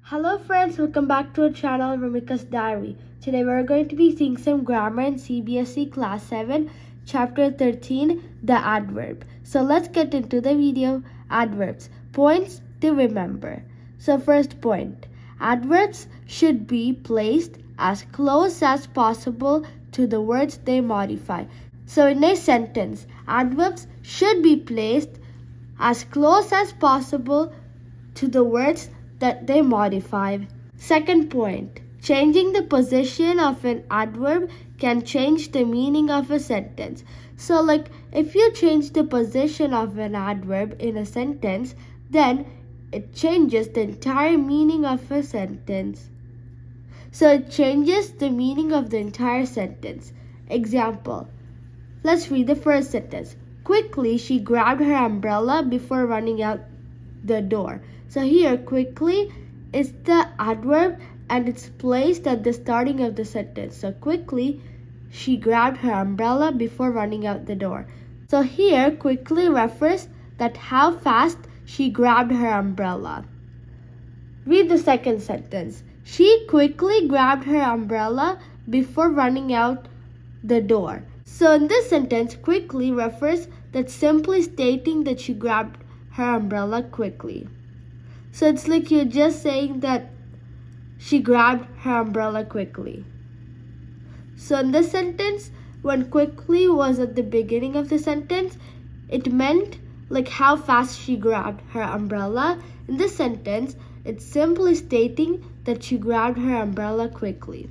Hello friends, welcome back to our channel Ramika's Diary. Today we're going to be seeing some grammar in CBSE Class 7, Chapter 13, the adverb. So let's get into the video. Adverbs, points to remember. So first point, adverbs should be placed as close as possible to the words they modify. So in a sentence, adverbs should be placed as close as possible to the words that they modify. Second point, changing the position of an adverb can change the meaning of a sentence. So if you change the position of an adverb in a sentence, then it changes the entire meaning of a sentence. So it changes the meaning of the entire sentence. Example, let's read the first sentence. Quickly, she grabbed her umbrella before running out the door. So here, quickly is the adverb and it's placed at the starting of the sentence. So quickly, she grabbed her umbrella before running out the door. So here, quickly refers that how fast she grabbed her umbrella. Read the second sentence. She quickly grabbed her umbrella before running out the door. So in this sentence, quickly refers that simply stating that she grabbed her umbrella quickly. So it's like you're just saying that she grabbed her umbrella quickly. So in this sentence, when quickly was at the beginning of the sentence, it meant how fast she grabbed her umbrella. In this sentence, it's simply stating that she grabbed her umbrella quickly.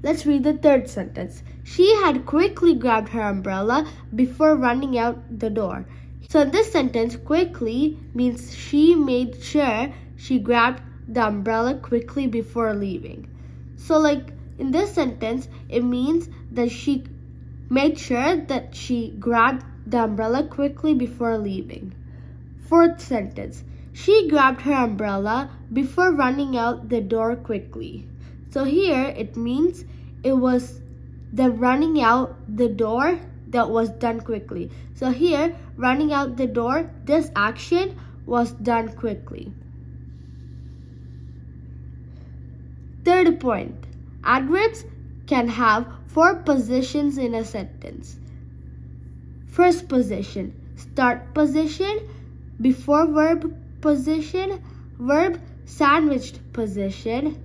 Let's read the third sentence. She had quickly grabbed her umbrella before running out the door. So in this sentence, quickly means she made sure she grabbed the umbrella quickly before leaving. So in this sentence, it means that she made sure that she grabbed the umbrella quickly before leaving. Fourth sentence, she grabbed her umbrella before running out the door quickly. So here it means it was the running out the door that was done quickly. So here, running out the door, this action was done quickly. Third point, adverbs can have 4 positions in a sentence. First position, start position, before verb position, verb sandwiched position,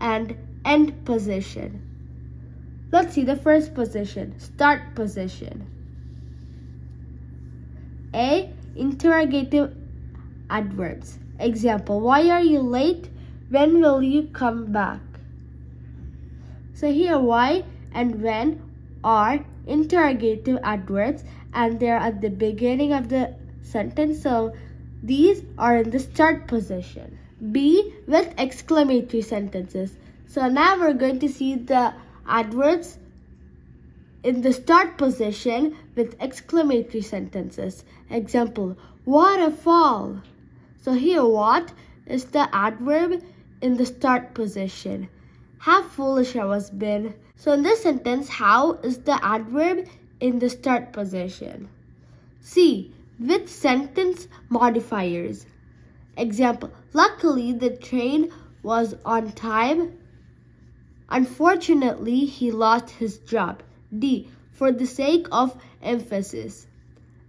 and end position. Let's see the first position, start position. A. Interrogative adverbs. Example, why are you late? When will you come back? So here, why and when are interrogative adverbs and they're at the beginning of the sentence. So these are in the start position. B. With exclamatory sentences. So now we're going to see the adverbs in the start position with exclamatory sentences. Example, waterfall. So here, what is the adverb in the start position? How foolish I was been. So in this sentence, how is the adverb in the start position? C. With sentence modifiers. Example, luckily the train was on time. Unfortunately, he lost his job. D. For the sake of emphasis.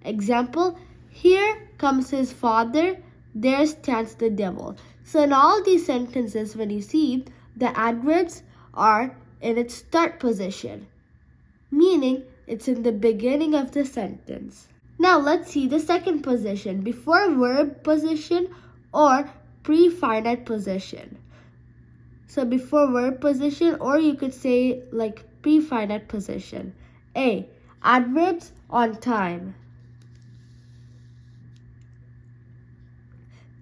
Example, here comes his father, there stands the devil. So in all these sentences, when you see, the adverbs are in its start position, meaning it's in the beginning of the sentence. Now let's see the second position, before verb position or pre-finite position. So before verb position, or you could say pre-finite position. A. Adverbs on time.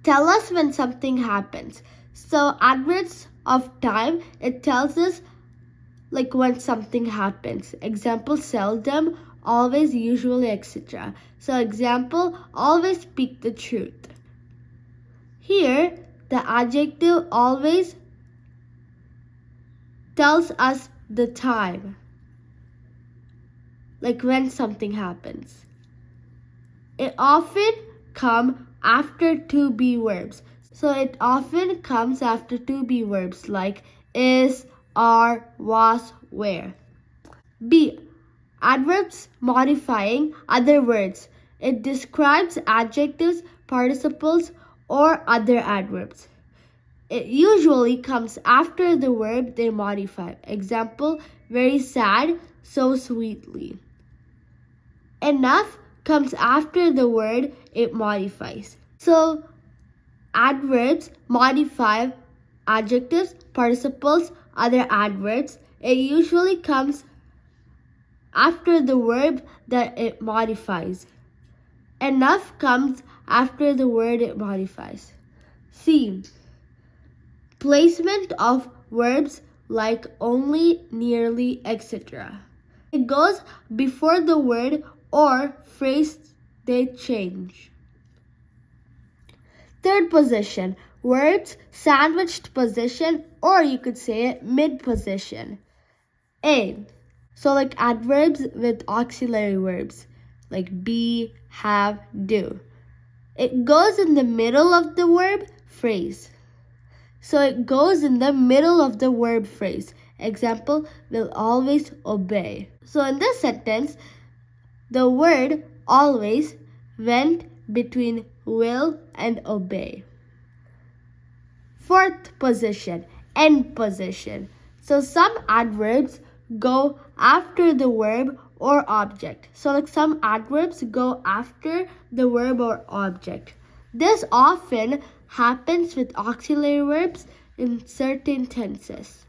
Tell us when something happens. So adverbs of time, it tells us when something happens. Example, seldom, always, usually, etc. So example, always speak the truth. Here, the adjective always tells us the time, when something happens. It often come after to be verbs. So it often comes after to be verbs like is, are, was, were. B. Adverbs modifying other words. It describes adjectives, participles, or other adverbs. It usually comes after the verb they modify. Example, very sad, so sweetly. Enough comes after the word it modifies. So, adverbs modify adjectives, participles, other adverbs. It usually comes after the verb that it modifies. Enough comes after the word it modifies. C. Placement of verbs like only, nearly, etc. It goes before the word or phrase they change. Third position, verbs sandwiched position, or you could say it mid position. A. So like adverbs with auxiliary verbs like be, have, do. It goes in the middle of the verb phrase. So it goes in the middle of the verb phrase. Example, will always obey. So in this sentence, the word always went between will and obey. Fourth position, end position. So some adverbs go after the verb or object. So like some adverbs go after the verb or object. This often happens with auxiliary verbs in certain tenses.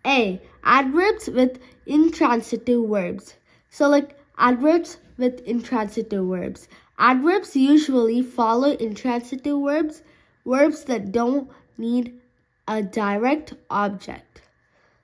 A. Adverbs with intransitive verbs. So like adverbs with intransitive verbs. Adverbs usually follow intransitive verbs, verbs that don't need a direct object.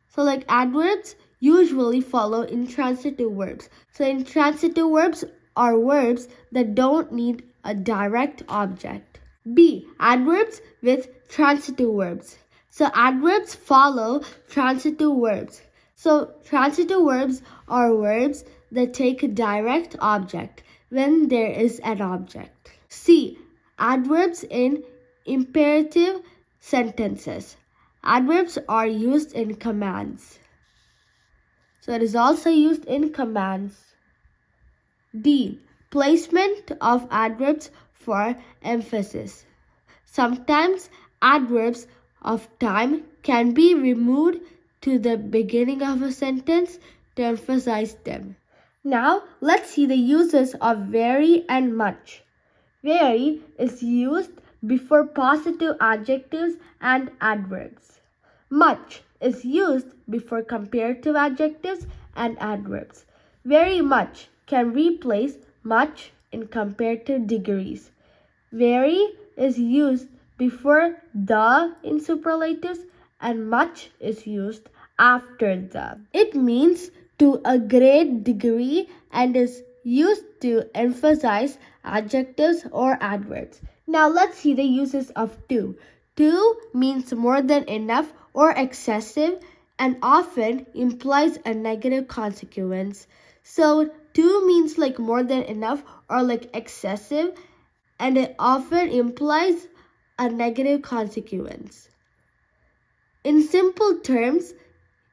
So like adverbs usually follow intransitive verbs. So intransitive verbs are verbs that don't need a direct object. B. Adverbs with transitive verbs. So adverbs follow transitive verbs. So transitive verbs are verbs that take a direct object when there is an object. C. Adverbs in imperative sentences. Adverbs are used in commands. So it is also used in commands. D. Placement of adverbs for emphasis. Sometimes adverbs of time can be removed to the beginning of a sentence to emphasize them. Now let's see the uses of very and much. Very is used before positive adjectives and adverbs. Much is used before comparative adjectives and adverbs. Very much can replace much in comparative degrees. Very is used before the in superlatives and much is used after the. It means to a great degree and is used to emphasize adjectives or adverbs. Now let's see the uses of to. To means more than enough or excessive and often implies a negative consequence. So to means like more than enough or like excessive, and it often implies a negative consequence. In simple terms,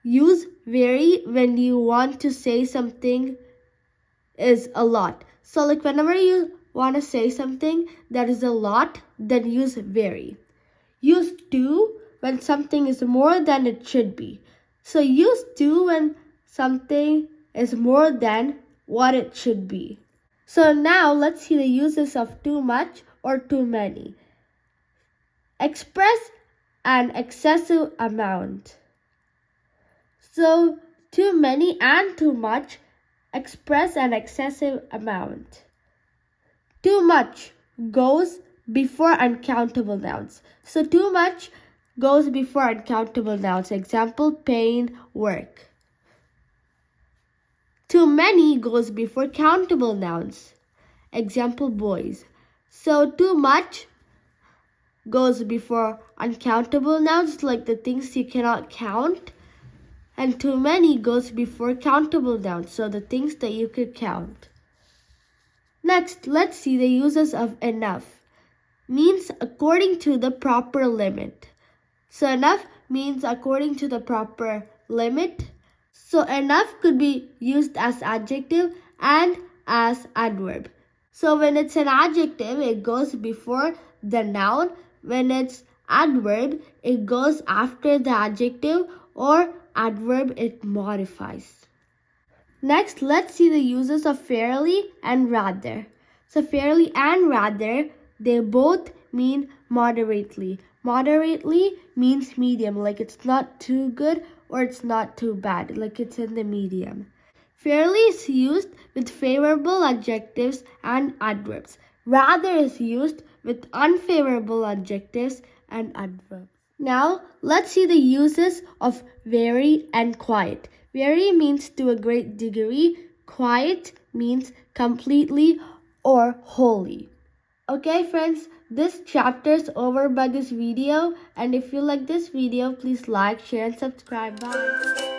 use very when you want to say something is a lot. So like whenever you want to say something that is a lot, then use very. Use to when something is more than it should be. So use to when something is more than what it should be. So now let's see the uses of too much or too many. Express an excessive amount. So too many and too much express an excessive amount. Too much goes before uncountable nouns. So too much goes before uncountable nouns. Example, pain, work. Too many goes before countable nouns. Example, boys. So too much goes before uncountable nouns like the things you cannot count. And too many goes before countable nouns, so the things that you could count. Next, let's see the uses of enough. means according to the proper limit. So enough means according to the proper limit. So enough could be used as adjective and as adverb. So when it's an adjective, it goes before the noun. When it's adverb, it goes after the adjective, or adverb, it modifies. Next, let's see the uses of fairly and rather. So fairly and rather, they both mean moderately. Moderately means medium, like it's not too good or it's not too bad, like it's in the medium. Fairly is used with favorable adjectives and adverbs. Rather is used with unfavorable adjectives and adverbs. Now, let's see the uses of very and quiet. Very means to a great degree. Quiet means completely or wholly. Okay friends, this chapter is over by this video, and if you like this video, please like, share and subscribe. Bye.